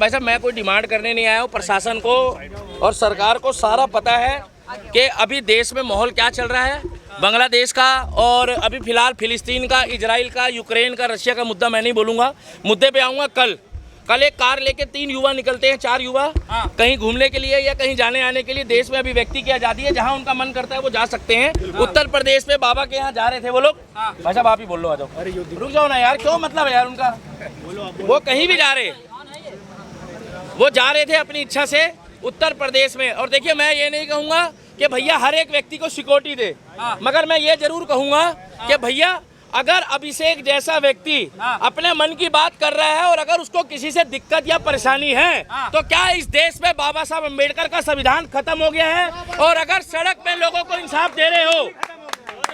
भाई साहब, मैं कोई डिमांड करने नहीं आया हूँ। प्रशासन को और सरकार को सारा पता है कि अभी देश में माहौल क्या चल रहा है, बांग्लादेश का और अभी फिलहाल फिलिस्तीन का, इजराइल का, यूक्रेन का, रशिया का मुद्दा मैं नहीं बोलूँगा। मुद्दे पे आऊँगा कल एक कार लेके 3 युवा निकलते हैं, 4 युवा कहीं घूमने के लिए या कहीं जाने आने के लिए। देश में अभी व्यक्ति की आज़ादी है, जहाँ उनका मन करता है वो जा सकते हैं। उत्तर प्रदेश में बाबा के यहाँ जा रहे थे वो लोग। भाई साहब आप ही बोल लो, आ जाओ। रुक जाओ ना यार, क्यों मतलब है यार उनका, वो कहीं भी जा रहे, वो जा रहे थे अपनी इच्छा से उत्तर प्रदेश में। और देखिए, मैं ये नहीं कहूँगा कि भैया हर एक व्यक्ति को सिक्योरिटी दे, मगर मैं ये जरूर कहूँगा कि भैया अगर अभिषेक जैसा व्यक्ति अपने मन की बात कर रहा है और अगर उसको किसी से दिक्कत या परेशानी है, तो क्या इस देश में बाबा साहब अम्बेडकर का संविधान खत्म हो गया है? और अगर सड़क पे लोगों को इंसाफ दे रहे हो,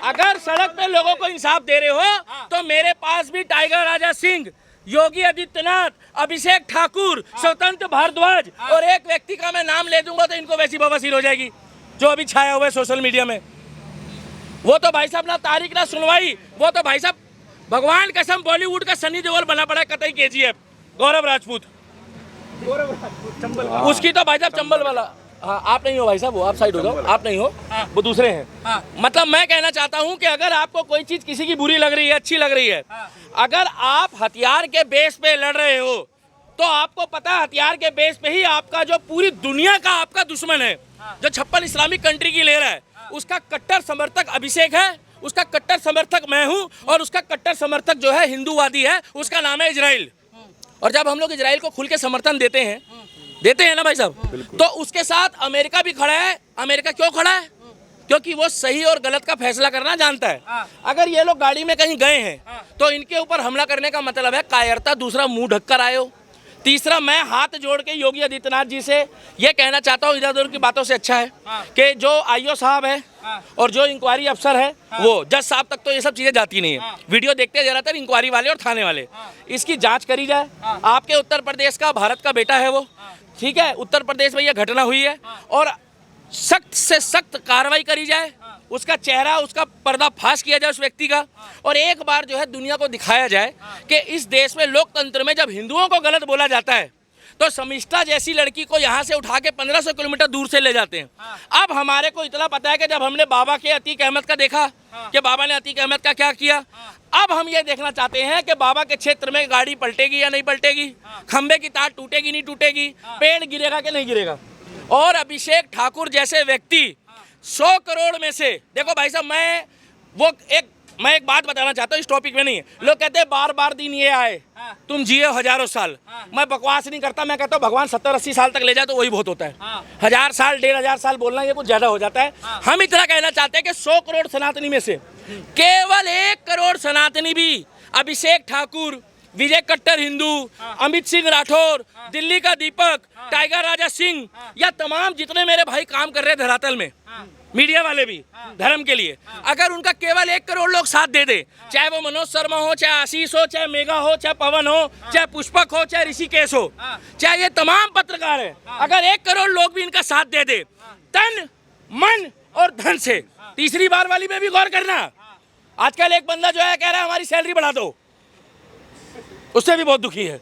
अगर सड़क पे लोगों को इंसाफ दे रहे हो, तो मेरे पास भी टाइगर राजा सिंह, योगी आदित्यनाथ, अभिषेक ठाकुर, स्वतंत्र भारद्वाज और एक व्यक्ति का मैं नाम ले दूंगा तो इनको वैसी बवासीर हो जाएगी जो अभी छाया हुआ है सोशल मीडिया में। वो तो भाई साहब ना तारीख ना सुनवाई, वो तो भाई साहब भगवान कसम बॉलीवुड का सनी देओल बना पड़ा है, कतई केजीएफ। गौरव राजपूत उसकी तो भाई साहब चंबल वाला। हाँ, आप नहीं हो भाई साहब, वो आप साइड हो जाओ, आप नहीं हो, वो दूसरे हैं। मतलब मैं कहना चाहता हूँ कि अगर आपको कोई चीज किसी की बुरी लग रही है, अच्छी लग रही है, अगर आप हथियार के बेस पे लड़ रहे हो, तो आपको पता है हथियार के बेस पे ही आपका जो पूरी दुनिया का आपका दुश्मन है, जो 56 इस्लामिक कंट्री की ले रहा है, उसका कट्टर समर्थक अभिषेक है, उसका कट्टर समर्थक मैं हूँ, और उसका कट्टर समर्थक जो है हिंदूवादी है, उसका नाम है इजराइल। और जब हम लोग इजराइल को खुल के समर्थन देते हैं ना भाई साहब, तो उसके साथ अमेरिका भी खड़ा है। अमेरिका क्यों खड़ा है? क्योंकि वो सही और गलत का फैसला करना जानता है। अगर ये लोग गाड़ी में कहीं गए हैं तो इनके ऊपर हमला करने का मतलब है कायरता। दूसरा, मुंह ढककर आए हो। तीसरा, मैं हाथ जोड़ के योगी आदित्यनाथ जी से ये कहना चाहता हूँ, इधर उधर की बातों से अच्छा है कि जो आईओ साहब है और जो इंक्वायरी अफसर है, वो जज साहब तक तो ये सब चीज़ें जाती नहीं है। वीडियो देखते हैं ज़्यादातर इंक्वायरी वाले और थाने वाले। इसकी जांच करी जाए। आपके उत्तर प्रदेश का भारत का बेटा है वो, ठीक है, उत्तर प्रदेश में ये घटना हुई है और सख्त से सख्त कार्रवाई करी जाए। उसका चेहरा, उसका पर्दाफाश किया जाए उस व्यक्ति का, और एक बार जो है दुनिया को दिखाया जाए कि इस देश में लोकतंत्र में जब हिंदुओं को गलत बोला जाता है तो शमिष्ठा जैसी लड़की को यहाँ से उठा के 1500 किलोमीटर दूर से ले जाते हैं। अब हमारे को इतना पता है कि जब हमने बाबा के अतीक अहमद का देखा कि बाबा ने अतीक अहमद का क्या किया, अब हम ये देखना चाहते हैं कि बाबा के क्षेत्र में गाड़ी पलटेगी या नहीं पलटेगी, खंबे की तार टूटेगी नहीं टूटेगी, पेड़ गिरेगा कि नहीं गिरेगा। और अभिषेक ठाकुर जैसे व्यक्ति 100 करोड़ में से, देखो भाई साहब, मैं एक बात बताना चाहता हूँ, इस टॉपिक में नहीं है। लोग कहते हैं बार बार दिन ये आए, तुम जिए हजारों साल। मैं बकवास नहीं करता, मैं कहता हूँ भगवान 70-80 साल तक ले जाए तो वही बहुत होता है। 1000 साल 1500 साल बोलना ये कुछ ज्यादा हो जाता है। हम इतना कहना चाहते हैं कि 100 करोड़ सनातनी में से केवल 1 करोड़ सनातनी भी अभिषेक ठाकुर, विजय कट्टर हिंदू, अमित सिंह राठौर, दिल्ली का दीपक, टाइगर राजा सिंह, या तमाम जितने मेरे भाई काम कर रहे हैं धरातल में, मीडिया वाले भी धर्म के लिए, अगर उनका केवल 1 करोड़ लोग साथ दे दे, चाहे वो मनोज शर्मा हो, चाहे आशीष हो, चाहे मेगा हो, चाहे पवन हो, चाहे पुष्पक हो, चाहे ऋषिकेश हो, चाहे ये तमाम पत्रकार है, अगर 1 करोड़ लोग भी इनका साथ दे दे तन मन और धन से। तीसरी बार वाली में भी गौर करना। आजकल एक बंदा जो है कह रहा है हमारी सैलरी बढ़ा दो, उससे भी बहुत दुखी है,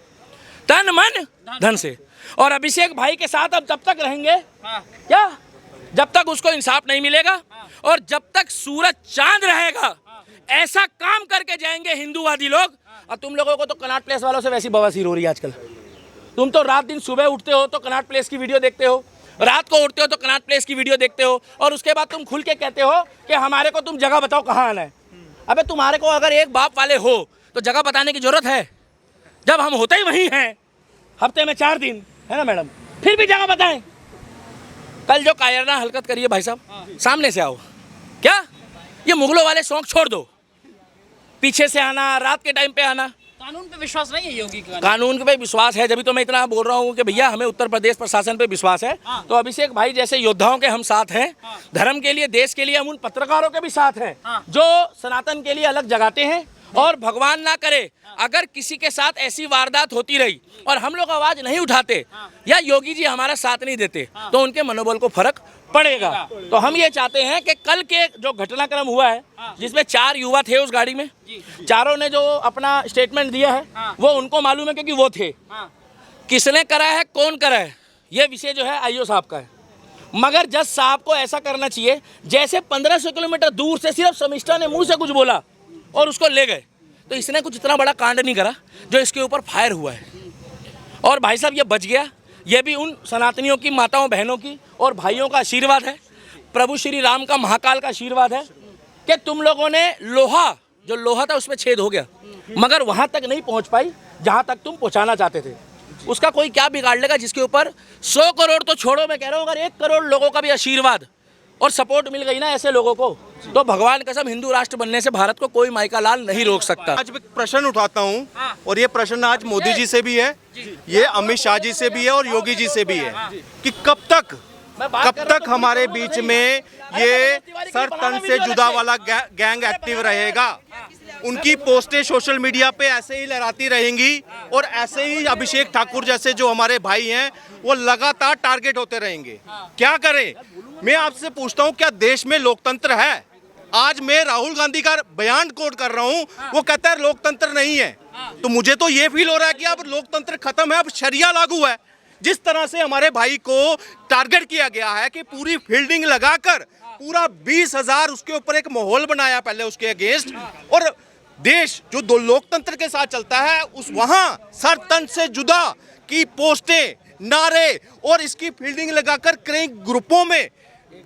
तन मन धन से। और अभिषेक भाई के साथ अब जब तक रहेंगे क्या, जब तक उसको इंसाफ नहीं मिलेगा और जब तक सूरज चांद रहेगा, ऐसा काम करके जाएंगे हिंदूवादी लोग। और तुम लोगों को तो कनॉट प्लेस वालों से वैसी बवासीर हो रही है आजकल। तुम तो रात दिन सुबह उठते हो तो कनॉट प्लेस की वीडियो देखते हो, रात को उठते हो तो कनॉट प्लेस की वीडियो देखते हो, और उसके बाद तुम खुल के कहते हो कि हमारे को तुम जगह बताओ कहाँ आना है। अबे तुम्हारे को अगर एक बाप वाले हो तो जगह बताने की जरूरत है? जब हम होते ही वहीं हैं, हफ्ते में 4 दिन है ना मैडम, फिर भी जगह बताएं। कल जो कायरना हरकत करिए भाई साहब, सामने से आओ। क्या ये मुगलों वाले शौक छोड़ दो, पीछे से आना, रात के टाइम पे आना। कानून पे विश्वास नहीं है योगी का? कानून पे विश्वास है, जब तो मैं इतना बोल रहा हूँ कि भैया हमें उत्तर प्रदेश प्रशासन पे विश्वास है। तो अभिषेक भाई जैसे योद्धाओं के हम साथ हैं, धर्म के लिए, देश के लिए। हम उन पत्रकारों के भी साथ हैं जो सनातन के लिए अलग जगाते हैं। और भगवान ना करे अगर किसी के साथ ऐसी वारदात होती रही और हम लोग आवाज नहीं उठाते या योगी जी हमारा साथ नहीं देते, तो उनके मनोबल को फर्क पड़ेगा। तो हम ये चाहते हैं कि कल के जो घटनाक्रम हुआ है, जिसमें 4 युवा थे उस गाड़ी में, चारों ने जो अपना स्टेटमेंट दिया है वो उनको मालूम है क्योंकि वो थे, किसने करा है, कौन करा है, ये विषय जो है आईओ साहब का है। मगर जज साहब को ऐसा करना चाहिए जैसे 1500 किलोमीटर दूर से सिर्फ शर्मिष्ठा ने मुंह से कुछ बोला और उसको ले गए, तो इसने कुछ इतना बड़ा कांड नहीं करा जो इसके ऊपर फायर हुआ है। और भाई साहब ये बच गया, ये भी उन सनातनियों की माताओं बहनों की और भाइयों का आशीर्वाद है, प्रभु श्री राम का महाकाल का आशीर्वाद है कि तुम लोगों ने जो लोहा था उसमें छेद हो गया, मगर वहाँ तक नहीं पहुँच पाई जहाँ तक तुम पहुँचाना चाहते थे। उसका कोई क्या बिगाड़ लेगा जिसके ऊपर 100 करोड़ तो छोड़ो, मैं कह रहा हूँ अगर 1 करोड़ लोगों का भी आशीर्वाद और सपोर्ट मिल गई ना ऐसे लोगों को, तो भगवान कसम हिंदू राष्ट्र बनने से भारत को कोई माइका लाल नहीं रोक सकता। आज एक प्रश्न उठाता हूँ और ये प्रश्न आज मोदी जी से भी है, ये अमित शाह जी से भी है और योगी जी से भी है कि कब तक हमारे बीच में ये सर तन से जुदा वाला गैंग एक्टिव रहेगा। उनकी पोस्टें सोशल मीडिया पे ऐसे ही लहराती रहेंगी और ऐसे ही अभिषेक ठाकुर जैसे जो हमारे भाई हैं वो लगातार टारगेट होते रहेंगे। क्या करें? मैं आपसे पूछता हूँ, क्या देश में लोकतंत्र है? आज मैं राहुल गांधी का बयान कोट कर रहा हूँ, वो कहता है लोकतंत्र नहीं है। तो मुझे तो ये फील हो रहा है कि अब लोकतंत्र खत्म है, अब शरिया लागू है। जिस तरह से हमारे भाई को टारगेट किया गया है कि पूरी फील्डिंग लगाकर पूरा 20,000 उसके ऊपर एक माहौल बनाया पहले उसके अगेंस्ट, और देश जो दो लोकतंत्र के साथ चलता है उस वहां सर तन से जुदा की पोस्टें, नारे और इसकी फील्डिंग लगाकर कई ग्रुपों में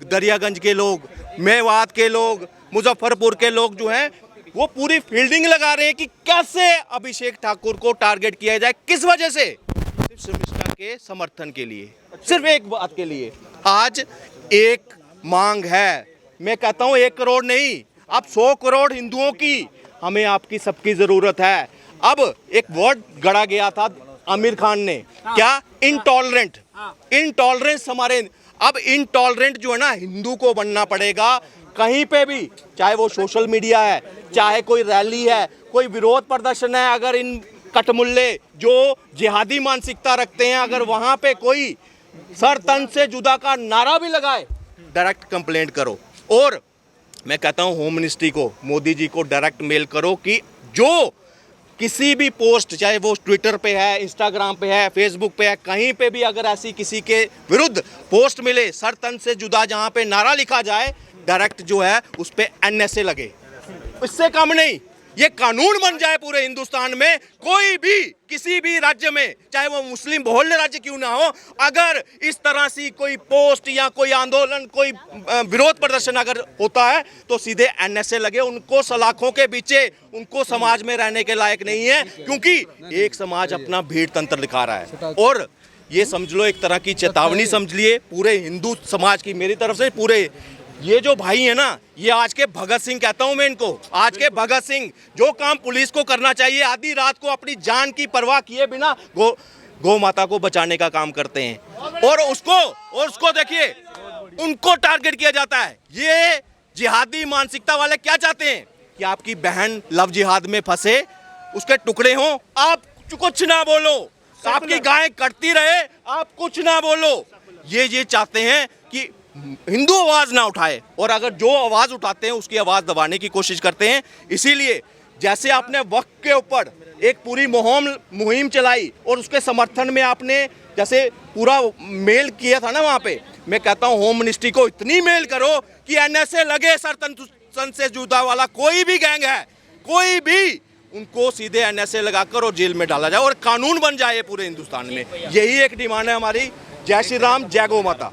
दरियागंज के लोग, मेवात के लोग, मुजफ्फरपुर के लोग जो हैं वो पूरी फील्डिंग लगा रहे हैं कि कैसे अभिषेक ठाकुर को टारगेट किया जाए। किस वजह से? सिर्फ शर्मिष्ठा के समर्थन के लिए, सिर्फ एक बात के लिए। आज एक मांग है, मैं कहता हूं 1 करोड़ नहीं, अब 100 करोड़ हिंदुओं की हमें आपकी सबकी जरूरत है। अब एक वर्ड गढ़ा गया था आमिर खान ने, क्या? इनटॉलरेंट। इनटॉलरेंस हमारे, अब इनटॉलरेंट जो है ना हिंदू को बनना पड़ेगा कहीं पे भी, चाहे वो सोशल मीडिया है, चाहे कोई रैली है, कोई विरोध प्रदर्शन है। अगर इन कटमुल्ले जो जिहादी मानसिकता रखते हैं, अगर वहां पे कोई सर तन से जुदा का नारा भी लगाए, डायरेक्ट कंप्लेंट करो। और मैं कहता हूं होम मिनिस्ट्री को, मोदी जी को डायरेक्ट मेल करो कि जो किसी भी पोस्ट, चाहे वो ट्विटर पे है, इंस्टाग्राम पे है, फेसबुक पे है, कहीं पे भी अगर ऐसी किसी के विरुद्ध पोस्ट मिले सर तन से जुदा जहां पे नारा लिखा जाए, डायरेक्ट जो है उस पे NSA लगे। इससे कम नहीं, ये कानून बन जाए पूरे हिंदुस्तान में। कोई भी किसी भी राज्य में, चाहे वो मुस्लिम बहुल्य राज्य क्यों ना हो, अगर इस तरह से कोई पोस्ट या कोई आंदोलन, कोई विरोध प्रदर्शन अगर होता है तो सीधे NSA लगे। उनको सलाखों के पीछे, उनको समाज में रहने के लायक नहीं है, क्योंकि एक समाज अपना भीड़ तंत्र दिखा रहा है। और ये समझ लो एक तरह की चेतावनी समझ लिए पूरे हिंदू समाज की मेरी तरफ से। पूरे ये जो भाई है ना, ये आज के भगत सिंह कहता हूं मैं इनको, आज के भगत सिंह, जो काम पुलिस को करना चाहिए आधी रात को अपनी जान की परवाह किए बिना गौ माता को बचाने का काम करते हैं, और उसको देखिए उनको टारगेट किया जाता है। ये जिहादी मानसिकता वाले क्या चाहते हैं कि आपकी बहन लव जिहाद में फंसे, उसके टुकड़े हों, आप कुछ ना बोलो, आपकी गाय कटती रहे, आप कुछ ना बोलो। ये चाहते हैं कि हिंदू आवाज ना उठाए, और अगर जो आवाज उठाते हैं उसकी आवाज दबाने की कोशिश करते हैं। इसीलिए जैसे आपने वक्त के ऊपर एक पूरी मुहिम चलाई और उसके समर्थन में आपने जैसे पूरा मेल किया था ना वहां पे, मैं कहता हूं होम मिनिस्ट्री को इतनी मेल करो कि NSA लगे। सर तन से जुदा वाला कोई भी गैंग है, कोई भी, उनको सीधे NSA लगाकर और जेल में डाला जाए और कानून बन जाए पूरे हिंदुस्तान में। यही एक डिमांड है हमारी। जय श्री राम, जय गौ माता।